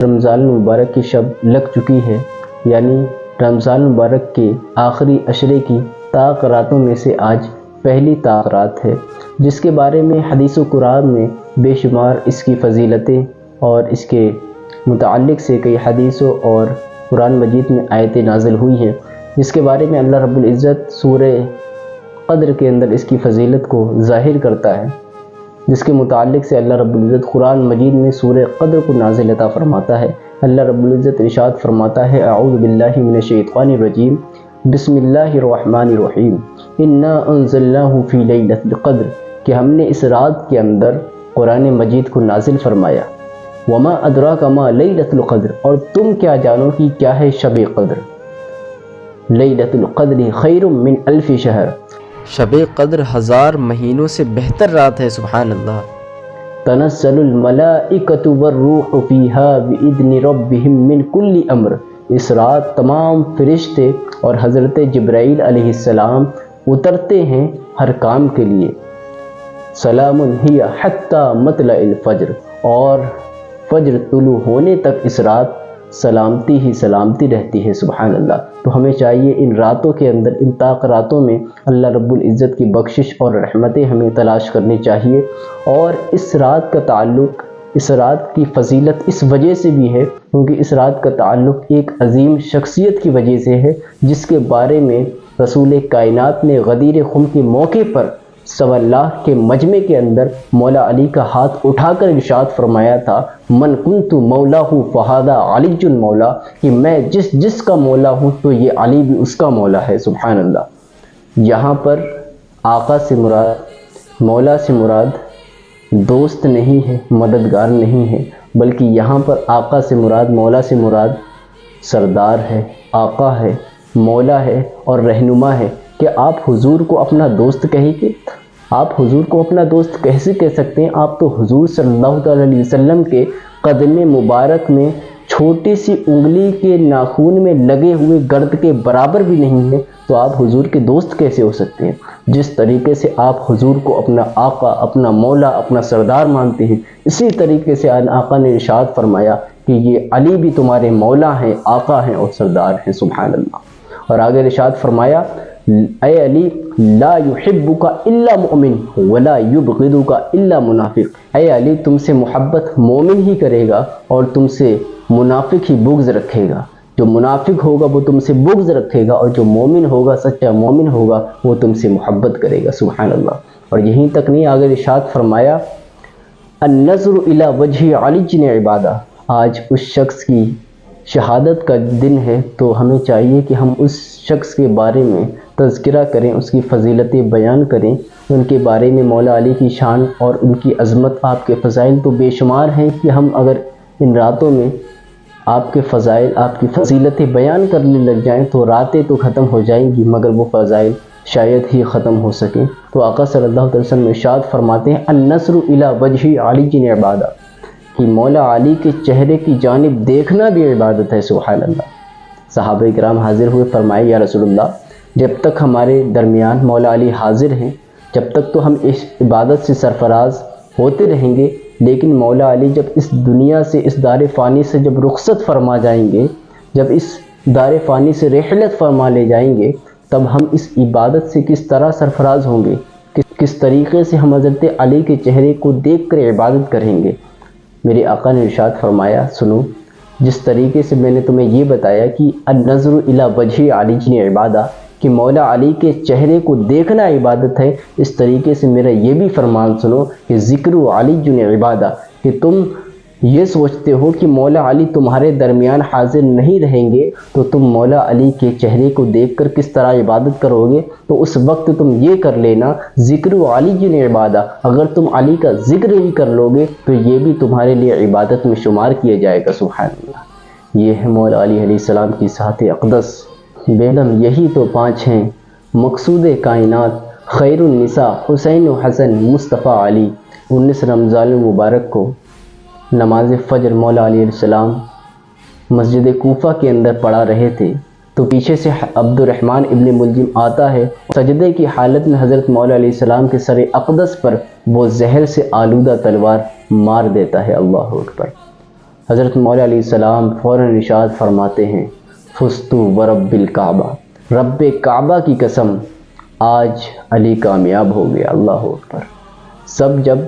رمضان المبارک کی شب لگ چکی ہے، یعنی رمضان المبارک کے آخری عشرے کی طاق راتوں میں سے آج پہلی طاق رات ہے، جس کے بارے میں حدیث و قرآن میں بے شمار اس کی فضیلتیں اور اس کے متعلق سے کئی حدیثوں اور قرآن مجید میں آیتیں نازل ہوئی ہیں، جس کے بارے میں اللہ رب العزت سورہ قدر کے اندر اس کی فضیلت کو ظاہر کرتا ہے، جس کے متعلق سے اللہ رب العزت قرآن مجید میں سورہ قدر کو نازل عطا فرماتا ہے۔ اللہ رب العزت ارشاد فرماتا ہے، اعوذ باللہ من الشیطان الرجیم، بسم اللہ الرحمن الرحیم، انا انزلناہ فی لیلۃ القدر، کہ ہم نے اس رات کے اندر قرآن مجید کو نازل فرمایا۔ وما ادراک ما لیلۃ القدر، اور تم کیا جانو کہ کیا ہے شب قدر۔ لیلۃ القدر خیر من الف شہر، شب قدر 1000 مہینوں سے بہتر رات ہے، سبحان اللہ۔ تنزل الملائکۃ والروح فیہا بإذن ربہم من کل امر، اس رات تمام فرشتے اور حضرت جبرائیل علیہ السلام اترتے ہیں ہر کام کے لیے۔ سلام ہی حتی مطلع الفجر، اور فجر طلوع ہونے تک اس رات سلامتی ہی سلامتی رہتی ہے، سبحان اللہ۔ تو ہمیں چاہیے ان راتوں کے اندر، ان طاق راتوں میں اللہ رب العزت کی بخشش اور رحمتیں ہمیں تلاش کرنی چاہیے، اور اس رات کا تعلق، اس رات کی فضیلت اس وجہ سے بھی ہے کیونکہ اس رات کا تعلق ایک عظیم شخصیت کی وجہ سے ہے، جس کے بارے میں رسول کائنات نے غدیر خم کے موقع پر 100 کے مجمع کے اندر مولا علی کا ہاتھ اٹھا کر ارشاد فرمایا تھا، من کنت مولا ہوں فہذا علی مولا، کہ میں جس کا مولا ہوں تو یہ علی بھی اس کا مولا ہے، سبحان اللہ۔ یہاں پر آقا سے مراد، مولا سے مراد دوست نہیں ہے، مددگار نہیں ہے، بلکہ یہاں پر آقا سے مراد، مولا سے مراد سردار ہے، آقا ہے، مولا ہے اور رہنما ہے۔ کہ آپ حضور کو اپنا دوست کہیں گے؟ آپ حضور کو اپنا دوست کیسے کہہ سکتے ہیں؟ آپ تو حضور صلی اللہ تعالیٰ علیہ وسلم کے قدم مبارک میں چھوٹی سی انگلی کے ناخن میں لگے ہوئے گرد کے برابر بھی نہیں ہیں، تو آپ حضور کے دوست کیسے ہو سکتے ہیں؟ جس طریقے سے آپ حضور کو اپنا آقا، اپنا مولا، اپنا سردار مانتے ہیں، اسی طریقے سے آقا نے ارشاد فرمایا کہ یہ علی بھی تمہارے مولا ہیں، آقا ہیں اور سردار ہیں، سبحان اللہ۔ اور آگے ارشاد فرمایا، اے علی لا یحبک الا مؤمن ولا یبغضک الا منافق، اے علی تم سے محبت مومن ہی کرے گا اور تم سے منافق ہی بغض رکھے گا۔ جو منافق ہوگا وہ تم سے بغض رکھے گا، اور جو مومن ہوگا، سچا مومن ہوگا، وہ تم سے محبت کرے گا، سبحان اللہ۔ اور یہیں تک نہیں، آگے ارشاد فرمایا، النظر الی وجہ علی عبادہ، آج اس شخص کی شہادت کا دن ہے، تو ہمیں چاہیے کہ ہم اس شخص کے بارے میں تذکرہ کریں، اس کی فضیلتیں بیان کریں، ان کے بارے میں مولا علی کی شان اور ان کی عظمت، آپ کے فضائل تو بے شمار ہیں کہ ہم اگر ان راتوں میں آپ کے فضائل، آپ کی فضیلتیں بیان کرنے لگ جائیں تو راتیں تو ختم ہو جائیں گی، مگر وہ فضائل شاید ہی ختم ہو سکیں۔ تو آقا صلی اللہ علیہ وسلم ارشاد فرماتے ہیں، النظر الی وجہ علی عبادہ، کہ مولا علی کے چہرے کی جانب دیکھنا بھی عبادت ہے، سبحان اللہ۔ صحابہ کرام حاضر ہوئے، فرمائے، یا رسول اللہ، جب تک ہمارے درمیان مولا علی حاضر ہیں، جب تک تو ہم اس عبادت سے سرفراز ہوتے رہیں گے، لیکن مولا علی جب اس دنیا سے، اس دار فانی سے جب رخصت فرما جائیں گے، جب اس دار فانی سے رحلت فرما لے جائیں گے، تب ہم اس عبادت سے کس طرح سرفراز ہوں گے، کس طریقے سے ہم حضرت علی کے چہرے کو دیکھ کر عبادت کریں گے۔ میرے آقا نے ارشاد فرمایا، سنو، جس طریقے سے میں نے تمہیں یہ بتایا کہ النظر الی وجہ علی عبادہ، کہ مولا علی کے چہرے کو دیکھنا عبادت ہے، اس طریقے سے میرا یہ بھی فرمان سنو کہ ذکر علی عبادہ، کہ تم یہ سوچتے ہو کہ مولا علی تمہارے درمیان حاضر نہیں رہیں گے تو تم مولا علی کے چہرے کو دیکھ کر کس طرح عبادت کرو گے، تو اس وقت تم یہ کر لینا، ذکر علی عبادہ، اگر تم علی کا ذکر ہی کر لو گے تو یہ بھی تمہارے لیے عبادت میں شمار کیا جائے گا، سبحان اللہ۔ یہ ہے مولا علی علیہ السلام کی ذات اقدس، بیگم یہی تو 5 ہیں، مقصود کائنات، خیر النساء، حسین و حسن، مصطفیٰ علی۔ 19 رمضان المبارک کو نماز فجر مولا علیہ السلام مسجد کوفہ کے اندر پڑھا رہے تھے، تو پیچھے سے عبد الرحمن ابن ملجم آتا ہے، سجدے کی حالت میں حضرت مولا علیہ السلام کے سر اقدس پر وہ زہر سے آلودہ تلوار مار دیتا ہے، اللہ اکبر۔ حضرت مولا علیہ السلام فوراً ارشاد فرماتے ہیں فستو ورب الکعبہ، رب کعبہ کی قسم آج علی کامیاب ہو گیا۔ اللہ اکبر۔ سب جب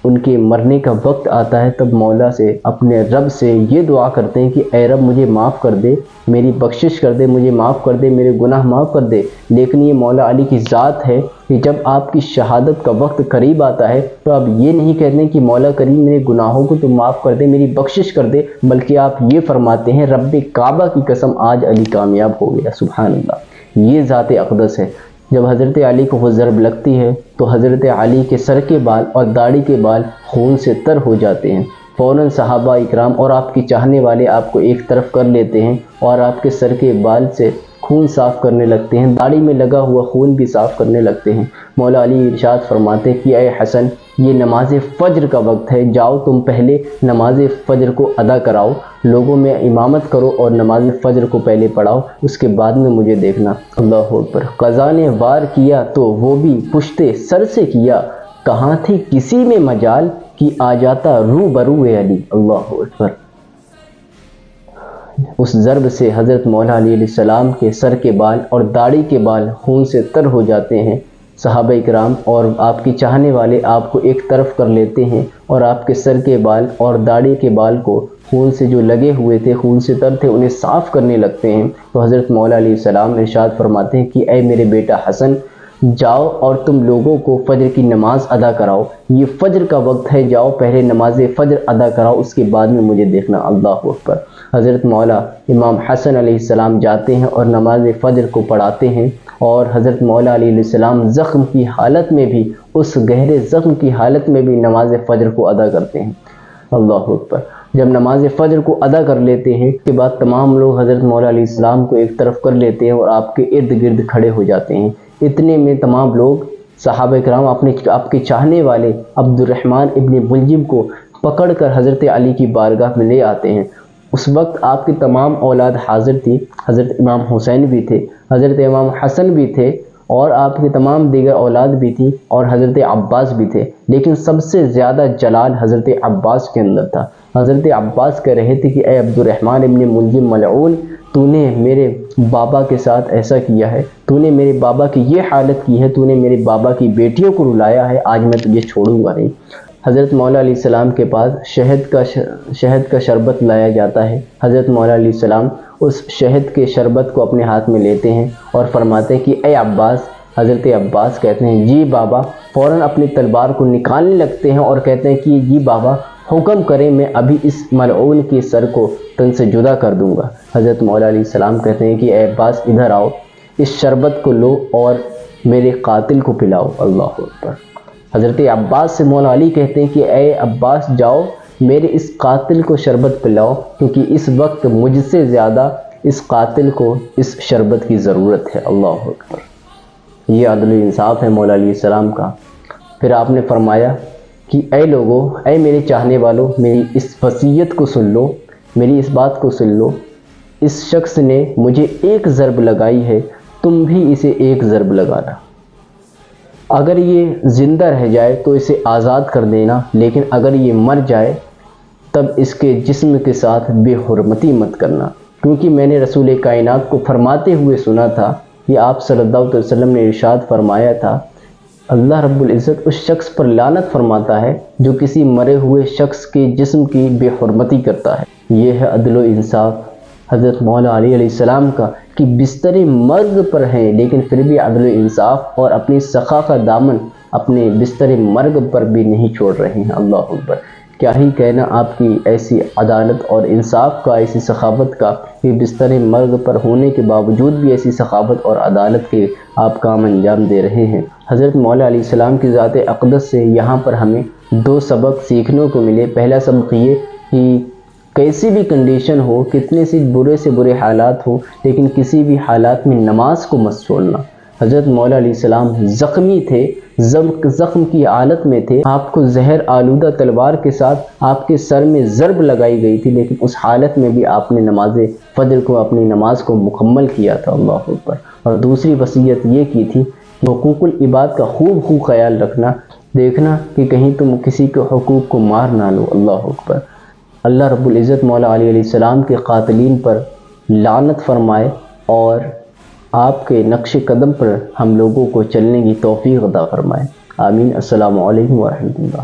ان کے مرنے کا وقت آتا ہے تب مولا سے، اپنے رب سے یہ دعا کرتے ہیں کہ اے رب مجھے معاف کر دے، میری بخشش کر دے، مجھے معاف کر دے، میرے گناہ معاف کر دے۔ لیکن یہ مولا علی کی ذات ہے کہ جب آپ کی شہادت کا وقت قریب آتا ہے تو آپ یہ نہیں کہتے کہ مولا کریم میرے گناہوں کو تو معاف کر دے، میری بخشش کر دے، بلکہ آپ یہ فرماتے ہیں رب کعبہ کی قسم آج علی کامیاب ہو گیا۔ سبحان اللہ، یہ ذات اقدس ہے۔ جب حضرت علی کو وہ ضرب لگتی ہے تو حضرت علی کے سر کے بال اور داڑھی کے بال خون سے تر ہو جاتے ہیں۔ فوراً صحابہ اکرام اور آپ کی چاہنے والے آپ کو ایک طرف کر لیتے ہیں اور آپ کے سر کے بال سے خون صاف کرنے لگتے ہیں، داڑھی میں لگا ہوا خون بھی صاف کرنے لگتے ہیں۔ مولا علی ارشاد فرماتے کہ اے حسن، یہ نماز فجر کا وقت ہے، جاؤ تم پہلے نماز فجر کو ادا کراؤ، لوگوں میں امامت کرو اور نماز فجر کو پہلے پڑھاؤ، اس کے بعد میں مجھے دیکھنا۔ اللہ اکبر۔ قضا نے وار کیا تو وہ بھی پشتے سر سے کیا، کہاں تھی کسی میں مجال کہ آ جاتا رو برو علی۔ اللہ اکبر۔ اس ضرب سے حضرت مولا علی علیہ السلام کے سر کے بال اور داڑھی کے بال خون سے تر ہو جاتے ہیں۔ صحابہ اکرام اور آپ کی چاہنے والے آپ کو ایک طرف کر لیتے ہیں اور آپ کے سر کے بال اور داڑھی کے بال کو خون سے جو لگے ہوئے تھے، خون سے تر تھے، انہیں صاف کرنے لگتے ہیں۔ تو حضرت مولا علیہ السلام ارشاد فرماتے ہیں کہ اے میرے بیٹا حسن، جاؤ اور تم لوگوں کو فجر کی نماز ادا کراؤ، یہ فجر کا وقت ہے، جاؤ پہلے نماز فجر ادا کراؤ، اس کے بعد میں مجھے دیکھنا۔ اللہ اکبر۔ حضرت مولا امام حسن علیہ السلام جاتے ہیں اور نماز فجر کو پڑھاتے ہیں، اور حضرت مولا علیہ السلام زخم کی حالت میں بھی، اس گہرے زخم کی حالت میں بھی نماز فجر کو ادا کرتے ہیں۔ اللہ اکبر۔ جب نماز فجر کو ادا کر لیتے ہیں اس کے بعد تمام لوگ حضرت مولا علیہ السلام کو ایک طرف کر لیتے ہیں اور آپ کے ارد گرد کھڑے ہو جاتے ہیں۔ اتنے میں تمام لوگ صحابہ کرام آپ کے چاہنے والے عبد الرحمن ابن ملجم کو پکڑ کر حضرت علی کی بارگاہ میں لے آتے ہیں۔ اس وقت آپ کی تمام اولاد حاضر تھی، حضرت امام حسین بھی تھے، حضرت امام حسن بھی تھے، اور آپ کی تمام دیگر اولاد بھی تھی، اور حضرت عباس بھی تھے، لیکن سب سے زیادہ جلال حضرت عباس کے اندر تھا۔ حضرت عباس کہہ رہے تھے کہ اے عبد الرحمن ابن ملجم ملعون، تو نے میرے بابا کے ساتھ ایسا کیا ہے، تو نے میرے بابا کی یہ حالت کی ہے، تو نے میرے بابا کی بیٹیوں کو رلایا ہے، آج میں تجھے چھوڑوں گا نہیں۔ حضرت مولا علیہ السلام کے پاس شہد کا شربت لایا جاتا ہے۔ حضرت مولا علیہ السلام اس شہد کے شربت کو اپنے ہاتھ میں لیتے ہیں اور فرماتے ہیں کہ اے عباس۔ حضرت عباس کہتے ہیں جی بابا، فوراً اپنی تلوار کو نکالنے لگتے ہیں اور کہتے ہیں کہ جی بابا حکم کریں، میں ابھی اس ملعون کے سر کو تن سے جدا کر دوں گا۔ حضرت مولا علیہ السلام کہتے ہیں کہ اے عباس ادھر آؤ، اس شربت کو لو اور میرے قاتل کو پلاؤ۔ اللہ اکبر۔ حضرت عباس سے مولا علی کہتے ہیں کہ اے عباس جاؤ، میرے اس قاتل کو شربت پلاؤ، کیونکہ اس وقت مجھ سے زیادہ اس قاتل کو اس شربت کی ضرورت ہے۔ اللہ اکبر۔ یہ عدل و انصاف ہے مولا علیہ السلام کا۔ پھر آپ نے فرمایا کہ اے لوگو، اے میرے چاہنے والوں، میری اس وصیت کو سن لو، میری اس بات کو سن لو، اس شخص نے مجھے ایک ضرب لگائی ہے، تم بھی اسے ایک ضرب لگانا۔ اگر یہ زندہ رہ جائے تو اسے آزاد کر دینا، لیکن اگر یہ مر جائے تب اس کے جسم کے ساتھ بے حرمتی مت کرنا، کیونکہ میں نے رسول کائنات کو فرماتے ہوئے سنا تھا کہ آپ صلی اللہ علیہ وسلم نے ارشاد فرمایا تھا، اللہ رب العزت اس شخص پر لعنت فرماتا ہے جو کسی مرے ہوئے شخص کے جسم کی بے حرمتی کرتا ہے۔ یہ ہے عدل و انصاف حضرت مولا علی علیہ السلام کا، کہ بستر مرگ پر ہیں لیکن پھر بھی عدل و انصاف اور اپنی سخا کا دامن اپنے بستر مرگ پر بھی نہیں چھوڑ رہے ہیں۔ اللہ اکبر۔ کیا ہی کہنا آپ کی ایسی عدالت اور انصاف کا، ایسی سخاوت کا، کہ بستر مرگ پر ہونے کے باوجود بھی ایسی سخاوت اور عدالت کے آپ کام انجام دے رہے ہیں۔ حضرت مولا علیہ السلام کی ذات اقدس سے یہاں پر ہمیں دو سبق سیکھنے کو ملے۔ پہلا سبق یہ کہ کیسی بھی کنڈیشن ہو، کتنے سے برے حالات ہو، لیکن کسی بھی حالات میں نماز کو مت چھوڑنا۔ حضرت مولا علیہ السلام زخمی تھے، زخم کی حالت میں تھے، آپ کو زہر آلودہ تلوار کے ساتھ آپ کے سر میں ضرب لگائی گئی تھی، لیکن اس حالت میں بھی آپ نے نماز فجر کو، اپنی نماز کو مکمل کیا تھا۔ اللہ اکبر۔ اور دوسری وصیت یہ کی تھی کہ حقوق العباد کا خوب خیال رکھنا، دیکھنا کہ کہیں تم کسی کے حقوق کو مار نہ لو۔ اللہ اکبر۔ اللہ رب العزت مولا علی علیہ السلام کے قاتلین پر لعنت فرمائے اور آپ کے نقش قدم پر ہم لوگوں کو چلنے کی توفیق عطا فرمائے۔ آمین۔ السلام علیکم ورحمۃ اللہ۔